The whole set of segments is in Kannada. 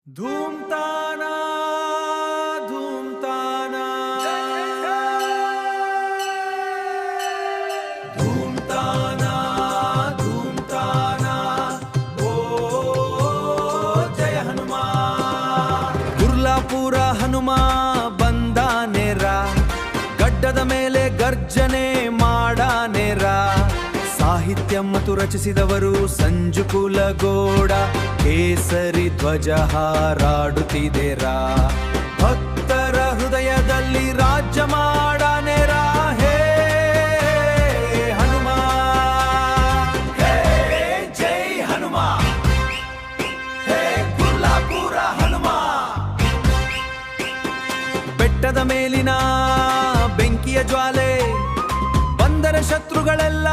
धूमताना धूमताना धूमताना धूमताना ओ जय हनुमान ಗುರ್ಲಾಪುರ ಹನುಮ ಬಂದಾನೆರ ಗಡ್ಡದ ಮೇಲೆ ಗರ್ಜನೆ ಮಾಡಾನೆರ ಸಾಹಿತ್ಯ ಮತ್ತು ರಚಿಸಿದವರು ಸಂಜುಕುಲಗೌಡ ಕೇಸರಿ ಧ್ವಜ ಹಾರಾಡುತ್ತಿದೆರ ಭಕ್ತರ ಹೃದಯದಲ್ಲಿ ರಾಜ್ಯ ಮಾಡಾನೆರ ಹೇ ಹನುಮ ಹೇ ಜೈ ಹನುಮ ಹೇ ಗುರ್ಲಾಪುರ ಹನುಮ ಬೆಟ್ಟದ ಮೇಲಿನ ಬೆಂಕಿಯ ಜ್ವಾಲೆ ಬಂದರ ಶತ್ರುಗಳೆಲ್ಲ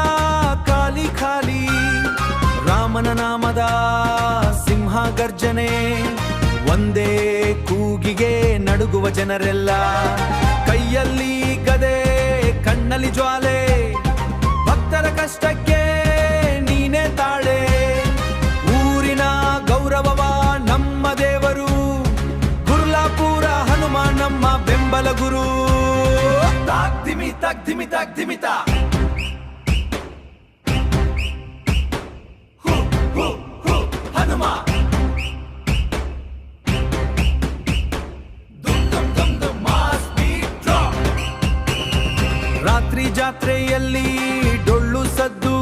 ಖಾಲಿ ಖಾಲಿ ರಾಮನ ನಾಮದ ಸಿಂಹ ಗರ್ಜನೆ ಒಂದೇ ಕೂಗಿಗೆ ನಡುಗುವ ಜನರೆಲ್ಲ ಕೈಯಲ್ಲಿ ಗದೆ ಕಣ್ಣಲ್ಲಿ ಜ್ವಾಲೆ ಭಕ್ತರ ಕಷ್ಟಕ್ಕೆ ನೀನೇ ತಾಳೆ ಊರಿನ ಗೌರವವ ನಮ್ಮ ದೇವರು ಗುರ್ಲಾಪುರ ಹನುಮ ನಮ್ಮ ಬೆಂಬಲ ಗುರು ತಾಕ್ತಿಮಿ ತಾಕ್ತಿಮಿ ತಾಕ್ತಿಮಿತ ಹನುಮ ರಾತ್ರಿ ಜಾತ್ರೆಯಲ್ಲಿ ಡೊಳ್ಳು ಸದ್ದು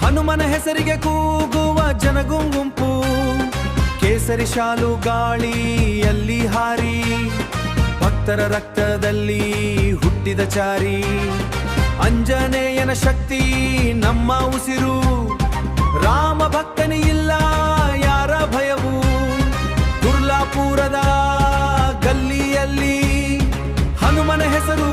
ಹನುಮನ ಹೆಸರಿಗೆ ಕೂಗುವ ಜನಗುಂಪು ಕೇಸರಿ ಶಾಲು ಗಾಳಿಯಲ್ಲಿ ಹಾರಿ ಭಕ್ತರ ರಕ್ತದಲ್ಲಿ ಹುಟ್ಟಿದ ಚಾರಿ ಅಂಜನೇಯನ ಶಕ್ತಿ ನಮ್ಮ ಉಸಿರು ರಾಮ ಭಕ್ತನೇ ಇಲ್ಲ ಯಾರ ಭಯವು ಗುರ್ಲಾಪುರದ ಗಲ್ಲಿಯಲ್ಲಿ ಹನುಮನ ಹೆಸರು